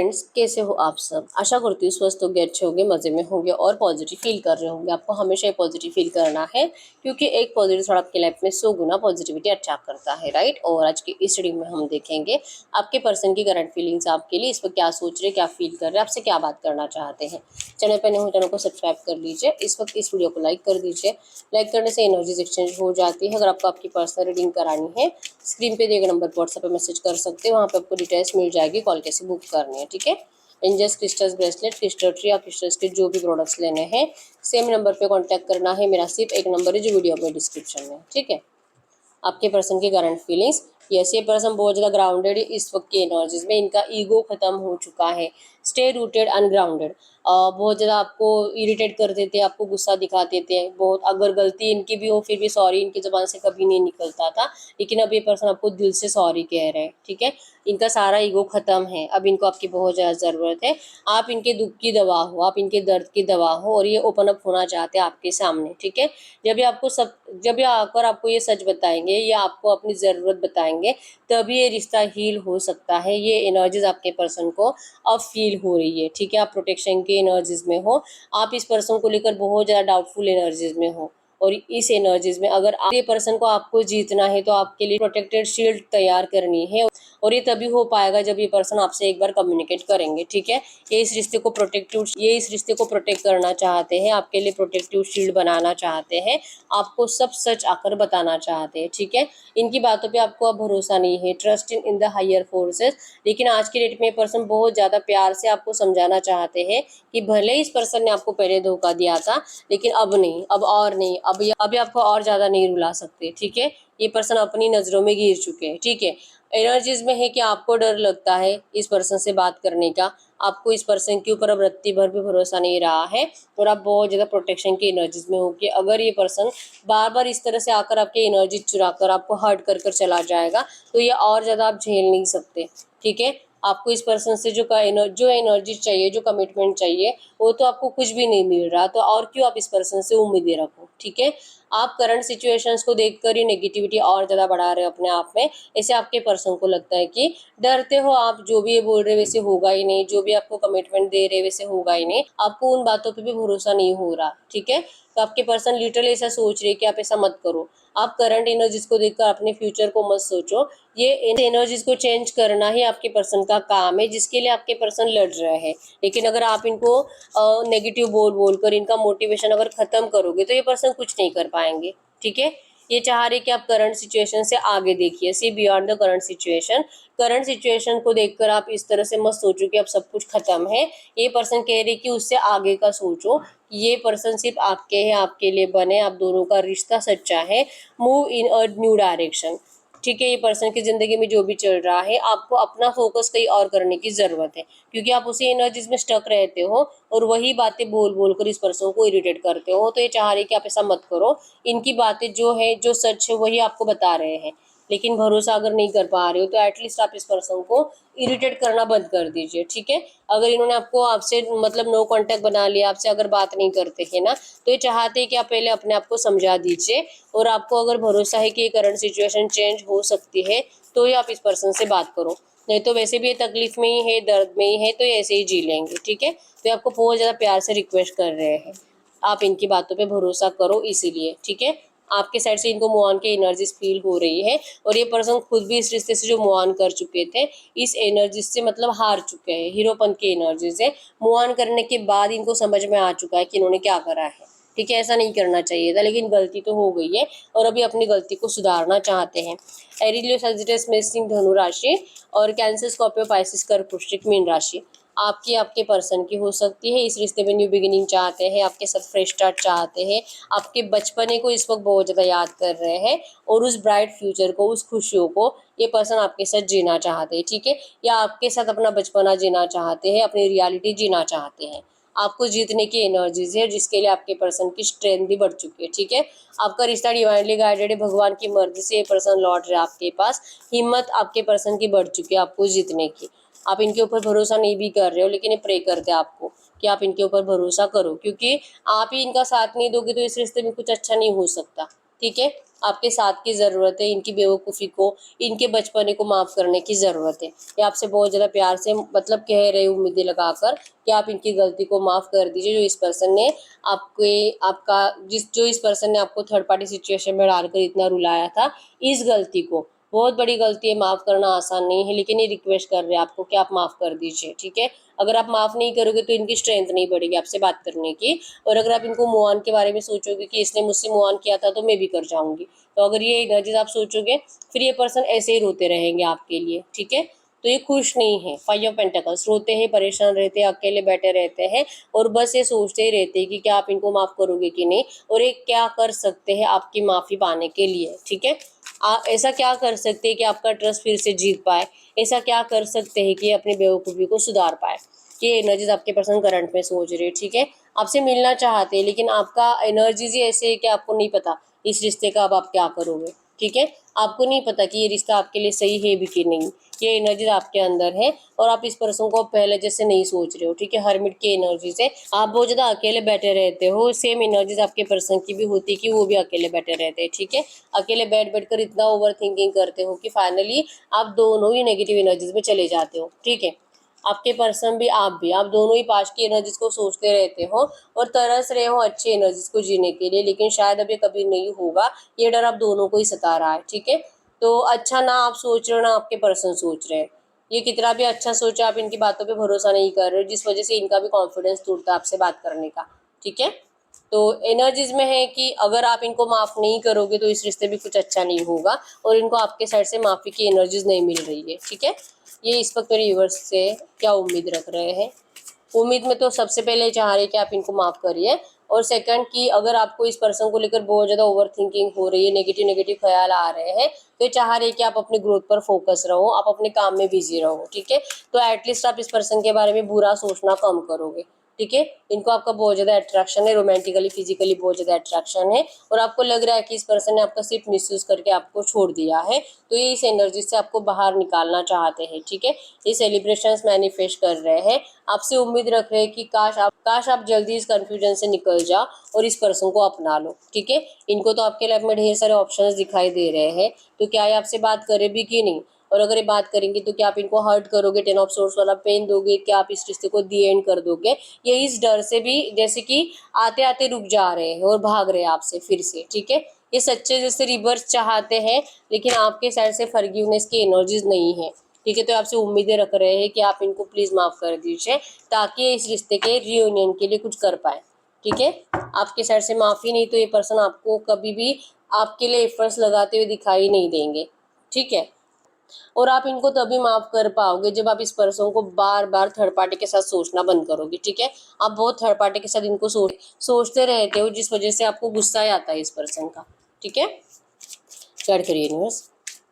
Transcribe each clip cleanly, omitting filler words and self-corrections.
Friends, कैसे हो आप सब। आशा करती हूँ स्वस्थ होंगे, अच्छे होंगे, मज़े में होंगे और पॉजिटिव फील कर रहे होंगे। आपको हमेशा ही पॉजिटिव फील करना है, क्योंकि एक पॉजिटिव थॉट आपकी लाइफ में 100 गुना पॉजिटिविटी अट्रैक्ट करता है, राइट। और आज की इस रीडिंग में हम देखेंगे आपके पर्सन की करंट फीलिंग्स आपके लिए, इस पर क्या सोच रहे, क्या फील कर रहे हैं, आपसे क्या बात करना चाहते हैं। चैनल पर नए हो चैनल को सब्सक्राइब कर लीजिए, इस वक्त इस वीडियो को लाइक कर दीजिए। लाइक करने से एनर्जीज एक्सचेंज हो जाती है। अगर आपको आपकी पर्सनल रीडिंग करानी है, स्क्रीन पे दिए गए नंबर पर व्हाट्सएप पे मैसेज कर सकते हैं, वहाँ पे आपको डिटेल्स मिल जाएगी, कॉल कैसे बुक करनी है, ठीक है। Angels crystals bracelet, crystal tree या क्रिस्टल्स के जो भी प्रोडक्ट्स लेने हैं, सेम नंबर पे कांटेक्ट करना है। मेरा सिर्फ एक नंबर है जो वीडियो में डिस्क्रिप्शन में, ठीक है। आपके पर्सन की करंट फीलिंग्स, यस, ये पर्सन बहुत ज़्यादा ग्राउंडेड है इस वक्त की एनर्जीज में। इनका ईगो खत्म हो चुका है, स्टे रूटेड अनग्राउंडेड। बहुत ज़्यादा आपको इरिटेट कर देते हैं, आपको गुस्सा दिखा देते हैं बहुत। अगर गलती इनकी भी हो फिर भी सॉरी इनकी ज़बान से कभी नहीं निकलता था, लेकिन अब ये पर्सन आपको दिल से सॉरी कह रहे हैं, ठीक है। इनका सारा ईगो खत्म है, अब इनको आपकी बहुत ज़्यादा ज़रूरत है। आप इनके दुख की दवा हो, आप इनके दर्द की दवा हो, और ये ओपन अप होना चाहते हैं आपके सामने, ठीक है। जब ये आकर आपको ये सच बताएंगे या आपको अपनी ज़रूरत बताएंगे, तभी ये रिश्ता हील हो सकता है। ये एनर्जीज आपके पर्सन को अब फील हो रही है, ठीक है। आप प्रोटेक्शन की एनर्जीज में हो, आप इस पर्सन को लेकर बहुत ज़्यादा डाउटफुल एनर्जीज में हो, और इस एनर्जीज में अगर ये पर्सन को आपको जीतना है तो आपके लिए प्रोटेक्टेड शील्ड तैयार करनी है, और ये तभी हो पाएगा जब ये पर्सन आपसे एक बार कम्युनिकेट करेंगे, ठीक है। ये इस रिश्ते को प्रोटेक्ट करना चाहते हैं, आपके लिए प्रोटेक्टिव शील्ड बनाना चाहते हैं, आपको सब सच आकर बताना चाहते हैं, ठीक है। इनकी बातों पे आपको अब भरोसा नहीं है, trust in the higher forces. लेकिन आज की डेट में ये पर्सन बहुत ज़्यादा प्यार से आपको समझाना चाहते हैं कि भले इस पर्सन ने आपको पहले धोखा दिया था, लेकिन अब नहीं, अब और नहीं, अब ये आपको और ज़्यादा नहीं रुला सकते, ठीक है। ये पर्सन अपनी नज़रों में गिर चुके हैं, ठीक है। एनर्जीज में है कि आपको डर लगता है इस पर्सन से बात करने का, आपको इस पर्सन के ऊपर अब रत्ती भर भी भरोसा नहीं रहा है, और आप बहुत ज़्यादा प्रोटेक्शन की एनर्जीज में हो कि अगर ये पर्सन बार बार इस तरह से आकर आपकी एनर्जी चुरा कर आपको हर्ट कर कर चला जाएगा, तो ये और ज़्यादा आप झेल नहीं सकते, ठीक है। आपको इस पर्सन से जो एनर्जी चाहिए, जो कमिटमेंट चाहिए, वो तो आपको कुछ भी नहीं मिल रहा, तो और क्यों आप इस पर्सन से उम्मीदें रखो, ठीक है। आप करंट सिचुएशंस को देखकर ही नेगेटिविटी और ज़्यादा बढ़ा रहे हो अपने आप में। ऐसे आपके पर्सन को लगता है कि डरते हो आप, जो भी ये बोल रहे वैसे होगा ही नहीं, जो भी आपको कमिटमेंट दे रहे वैसे होगा ही नहीं, आपको उन बातों पे भी भरोसा नहीं हो रहा, ठीक है। तो आपके पर्सन लिटरली ऐसा सोच रहे कि आप ऐसा मत करो। आप करंट एनर्जीज को देखकर अपने फ्यूचर को मत सोचो। ये एनर्जीज को चेंज करना ही आपके पर्सन का काम है, जिसके लिए आपके पर्सन लड़ रहे हैं। लेकिन अगर आप इनको नेगेटिव बोल कर इनका मोटिवेशन अगर खत्म करोगे, तो ये पर्सन कुछ नहीं कर पाएंगे, ठीक है। ये चाह रहे कि आप करंट सिचुएशन से आगे देखिए, see beyond the current situation. Current situation को देखकर आप इस तरह से मत सोचो कि अब सब कुछ खत्म है। ये पर्सन कह रहे कि उससे आगे का सोचो, ये पर्सन सिर्फ आपके हैं, आपके लिए बने, आप दोनों का रिश्ता सच्चा है। Move in a new direction, ठीक है। ये पर्सन की ज़िंदगी में जो भी चल रहा है, आपको अपना फोकस कहीं और करने की ज़रूरत है, क्योंकि आप उसी एनर्जीज में स्टक रहते हो और वही बातें बोल बोल कर इस पर्सन को इरिटेट करते हो। तो ये चाह रहे कि आप ऐसा मत करो। इनकी बातें जो है, जो सच है, वही आपको बता रहे हैं, लेकिन भरोसा अगर नहीं कर पा रहे हो तो एटलीस्ट आप इस पर्सन को इरिटेट करना बंद कर दीजिए, ठीक है। अगर इन्होंने आपको आपसे मतलब नो कांटेक्ट बना लिया, आपसे अगर बात नहीं करते हैं ना, तो ये चाहते हैं कि आप पहले अपने आप को समझा दीजिए, और आपको अगर भरोसा है कि ये करंट सिचुएशन चेंज हो सकती है, तो ही आप इस पर्सन से बात करो। नहीं तो वैसे भी ये तकलीफ में ही है, दर्द में ही है, तो ये ऐसे ही जी लेंगे, ठीक है। तो ये आपको बहुत ज़्यादा प्यार से रिक्वेस्ट कर रहे हैं, आप इनकी बातों पे भरोसा करो, इसीलिए, ठीक है। आपके साइड से इनको मूव ऑन की एनर्जीज फील हो रही है, और ये पर्सन खुद भी इस रिश्ते से जो मूव ऑन कर चुके थे, इस एनर्जी से मतलब हार चुके हैं, हीरोपन की एनर्जी से मूव ऑन करने के बाद इनको समझ में आ चुका है कि इन्होंने क्या करा है, ठीक है। ऐसा नहीं करना चाहिए था, लेकिन गलती तो हो गई है, और अभी अपनी गलती को सुधारना चाहते हैं। एरीज लियो सजिटेरियस मेष धनु राशि, और कैंसर स्कॉर्पियो पाइसेस कर्क वृश्चिक मीन राशि आपके पर्सन की हो सकती है। इस रिश्ते में न्यू बिगिनिंग चाहते हैं, आपके साथ फ्रेश स्टार्ट चाहते हैं, आपके बचपने को इस वक्त बहुत ज़्यादा याद कर रहे हैं, और उस ब्राइट फ्यूचर को, उस खुशियों को ये पर्सन आपके साथ जीना चाहते हैं, ठीक है। या आपके साथ अपना बचपना जीना चाहते हैं, अपनी रियलिटी जीना चाहते हैं। आपको जीतने की एनर्जीज है, जिसके लिए आपके पर्सन की स्ट्रेंथ भी बढ़ चुकी है, ठीक है। आपका रिश्ता डिवाइनली गाइडेड है, भगवान की मर्जी से ये पर्सन लौट रहे हैं आपके पास। हिम्मत आपके पर्सन की बढ़ चुकी है आपको जीतने की। आप इनके ऊपर भरोसा नहीं भी कर रहे हो, लेकिन ये प्रे करते हैं आपको कि आप इनके ऊपर भरोसा करो, क्योंकि आप ही इनका साथ नहीं दोगे तो इस रिश्ते में कुछ अच्छा नहीं हो सकता, ठीक है। आपके साथ की ज़रूरत है, इनकी बेवकूफ़ी को, इनके बचपने को माफ़ करने की ज़रूरत है। ये आपसे बहुत ज़्यादा प्यार से मतलब कह रहे उम्मीदें लगाकर कि आप इनकी गलती को माफ़ कर दीजिए, जो इस पर्सन ने जो इस पर्सन ने आपको थर्ड पार्टी सिचुएशन में डालकर इतना रुलाया था, इस गलती को, बहुत बड़ी गलती है, माफ़ करना आसान नहीं है, लेकिन ये रिक्वेस्ट कर रहे हैं आपको कि आप माफ़ कर दीजिए, ठीक है। अगर आप माफ़ नहीं करोगे तो इनकी स्ट्रेंथ नहीं बढ़ेगी आपसे बात करने की, और अगर आप इनको मूव ऑन के बारे में सोचोगे कि इसने मुझसे मूव ऑन किया था तो मैं भी कर जाऊंगी, तो अगर ये एनर्जीज आप सोचोगे, फिर ये पर्सन ऐसे ही रोते रहेंगे आपके लिए, ठीक है। तो ये खुश नहीं है। 5 ऑफ पेंटिकल्स, रोते हैं, परेशान रहते हैं, अकेले बैठे रहते हैं, और बस ये सोचते ही रहते हैं कि क्या आप इनको माफ़ करोगे कि नहीं, और ये क्या कर सकते हैं आपकी माफ़ी पाने के लिए, ठीक है। ऐसा क्या कर सकते हैं कि आपका ट्रस्ट फिर से जीत पाए, ऐसा क्या कर सकते हैं कि अपनी बेवकूफ़ी को सुधार पाए। ये एनर्जीज आपके पर्सन करंट में सोच रहे हैं, ठीक है। आपसे मिलना चाहते हैं, लेकिन आपका एनर्जीज ही ऐसे है कि आपको नहीं पता इस रिश्ते का अब आप क्या करोगे, ठीक है। आपको नहीं पता कि ये रिश्ता आपके लिए सही है भी कि नहीं, ये एनर्जीज आपके अंदर है, और आप इस पर्सन को पहले जैसे नहीं सोच रहे हो, ठीक है। हर्मिट की एनर्जी से आप बहुत ज़्यादा अकेले बैठे रहते हो, सेम एनर्जीज आपके पर्सन की भी होती है कि वो भी अकेले बैठे रहते हैं, ठीक है। अकेले बैठ कर इतना ओवर थिंकिंग करते हो कि फाइनली आप दोनों ही नेगेटिव एनर्जीज में चले जाते हो, ठीक है। आपके पर्सन भी आप दोनों ही पास्ट की एनर्जीज को सोचते रहते हो और तरस रहे हो अच्छी एनर्जीज को जीने के लिए, लेकिन शायद अब ये कभी नहीं होगा, ये डर आप दोनों को ही सता रहा है, ठीक है। तो अच्छा ना आप सोच रहे हो ना आपके पर्सन सोच रहे हैं, ये कितना भी अच्छा सोचे आप इनकी बातों पे भरोसा नहीं कर रहे हो, जिस वजह से इनका भी कॉन्फिडेंस टूटता है आपसे बात करने का, ठीक है। तो एनर्जीज में है कि अगर आप इनको माफ नहीं करोगे तो इस रिश्ते में कुछ अच्छा नहीं होगा, और इनको आपके साइड से माफी की एनर्जीज नहीं मिल रही है, ठीक है। ये इस वक्त मेरे व्यूअर्स से क्या उम्मीद रख रहे हैं। उम्मीद में तो सबसे पहले चाह रहे हैं कि आप इनको माफ करिए, और सेकंड कि अगर आपको इस पर्सन को लेकर बहुत ज़्यादा ओवर थिंकिंग हो रही है, नेगेटिव ख्याल आ रहे हैं, तो ये चाह रहे हैं कि आप अपने ग्रोथ पर फोकस रहो, आप अपने काम में बिजी रहो, ठीक है। तो एटलीस्ट आप इस पर्सन के बारे में बुरा सोचना कम करोगे, ठीक है। इनको आपका बहुत ज़्यादा अट्रैक्शन है, रोमांटिकली फिजिकली बहुत ज़्यादा अट्रैक्शन है, और आपको लग रहा है कि इस पर्सन ने आपका सिर्फ मिसयूज करके आपको छोड़ दिया है, तो ये इस एनर्जी से आपको बाहर निकालना चाहते हैं, ठीक है। ये सेलिब्रेशंस मैनिफेस्ट कर रहे हैं, आपसे उम्मीद रख रहे हैं कि काश आप जल्दी इस कंफ्यूजन से निकल जाओ और इस पर्सन को अपना लो, ठीक है। इनको तो आपके लाइफ में ढेर सारे ऑप्शंस दिखाई दे रहे हैं, तो क्या ये आपसे बात करे भी कि नहीं, और अगर ये बात करेंगे तो क्या आप इनको हर्ट करोगे, 10 ऑफ सोर्स वाला पेन दोगे, क्या आप इस रिश्ते को दी एंड कर दोगे। ये इस डर से भी जैसे कि आते आते रुक जा रहे हैं और भाग रहे हैं आपसे फिर से, ठीक है। ये सच्चे जैसे रिवर्स चाहते हैं, लेकिन आपके साइड से फॉरगिवनेस की एनर्जीज नहीं है, ठीक है। तो आपसे उम्मीदें रख रहे हैं कि आप इनको प्लीज माफ कर दीजिए, ताकि इस रिश्ते के रियूनियन के लिए कुछ कर पाए, ठीक है। आपके साइड से माफी नहीं तो ये पर्सन आपको कभी भी आपके लिए एफर्ट्स लगाते हुए दिखाई नहीं देंगे, ठीक है। और आप इनको तभी माफ कर पाओगे जब आप इस पर्सन को बार बार थर्ड पार्टी के साथ सोचना बंद करोगे, ठीक है। आप बहुत थर्ड पार्टी के साथ इनको सोचते रहते हो, जिस वजह से आपको गुस्सा आता है इस पर्सन का, ठीक है। गाइड करिए यूनिवर्स,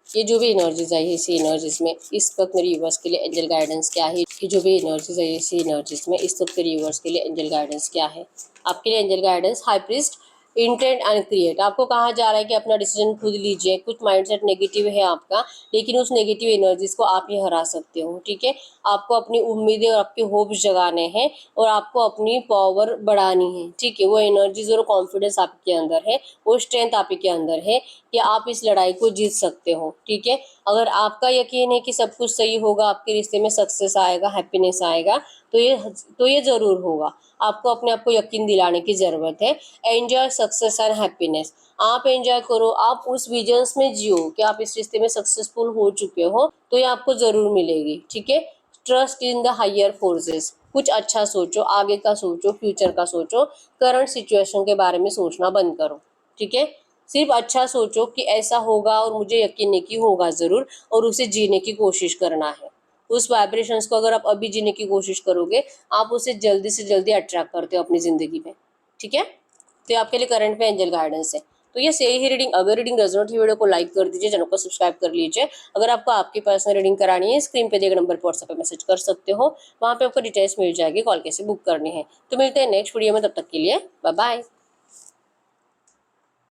ये जो भी एनर्जीज आई है इसी एनर्जीज में इस वक्त मेरी यूनिवर्स के लिए एंजल गाइडेंस क्या है। ये जो भी एनर्जीज आई है इसी एनर्जीज में इस वक्त मेरी यूनिवर्स के लिए एंजल गाइडेंस क्या है। आपके लिए angel guidance, high priest, intent and create. आपको कहा जा रहा है कि अपना डिसीजन खुद लीजिए। कुछ माइंडसेट नेगेटिव है आपका, लेकिन उस नेगेटिव एनर्जीज को आप ही हरा सकते हो, ठीक है। आपको अपनी उम्मीदें और आपके होप्स जगाने हैं, और आपको अपनी पावर बढ़ानी है, ठीक है। वो एनर्जीज और कॉन्फिडेंस आपके अंदर है, वो स्ट्रेंथ आपके अंदर है कि आप इस लड़ाई को जीत सकते हो, ठीक है। अगर आपका यकीन है कि सब कुछ सही होगा, आपके रिश्ते में सक्सेस आएगा, हैप्पीनेस आएगा, तो ये जरूर होगा। आपको अपने आप को यकीन दिलाने की जरूरत है। एंजॉय सक्सेस एंड हैप्पीनेस, आप एंजॉय करो, आप उस विजन्स में जियो कि आप इस रिश्ते में सक्सेसफुल हो चुके हो, तो ये आपको जरूर मिलेगी, ठीक है। Trust in the higher forces, कुछ अच्छा सोचो, आगे का सोचो, फ्यूचर का सोचो, करंट सिचुएशन के बारे में सोचना बंद करो, ठीक है। सिर्फ अच्छा सोचो कि ऐसा होगा, और मुझे यकीन है कि होगा ज़रूर, और उसे जीने की कोशिश करना है। उस वाइब्रेशंस को अगर आप अभी जीने की कोशिश करोगे, आप उसे जल्दी से जल्दी अट्रैक्ट करते हो अपनी ज़िंदगी में, ठीक है। तो ये आपके लिए करंट में एंजल गाइडेंस है। तो ये सही ही रीडिंग, अगर रीडिंग रेजोनेट ही वीडियो को लाइक कर दीजिए, चैनल को सब्सक्राइब कर लीजिए। अगर आपको आपकी पर्सनल रीडिंग करानी है, स्क्रीन पे दिए गए नंबर पर व्हाट्सएप पे मैसेज कर सकते हो, वहाँ पे आपको डिटेल्स मिल जाएगी, कॉल कैसे बुक करनी है। तो मिलते हैं नेक्स्ट वीडियो में, तब तक के लिए बाय बाय।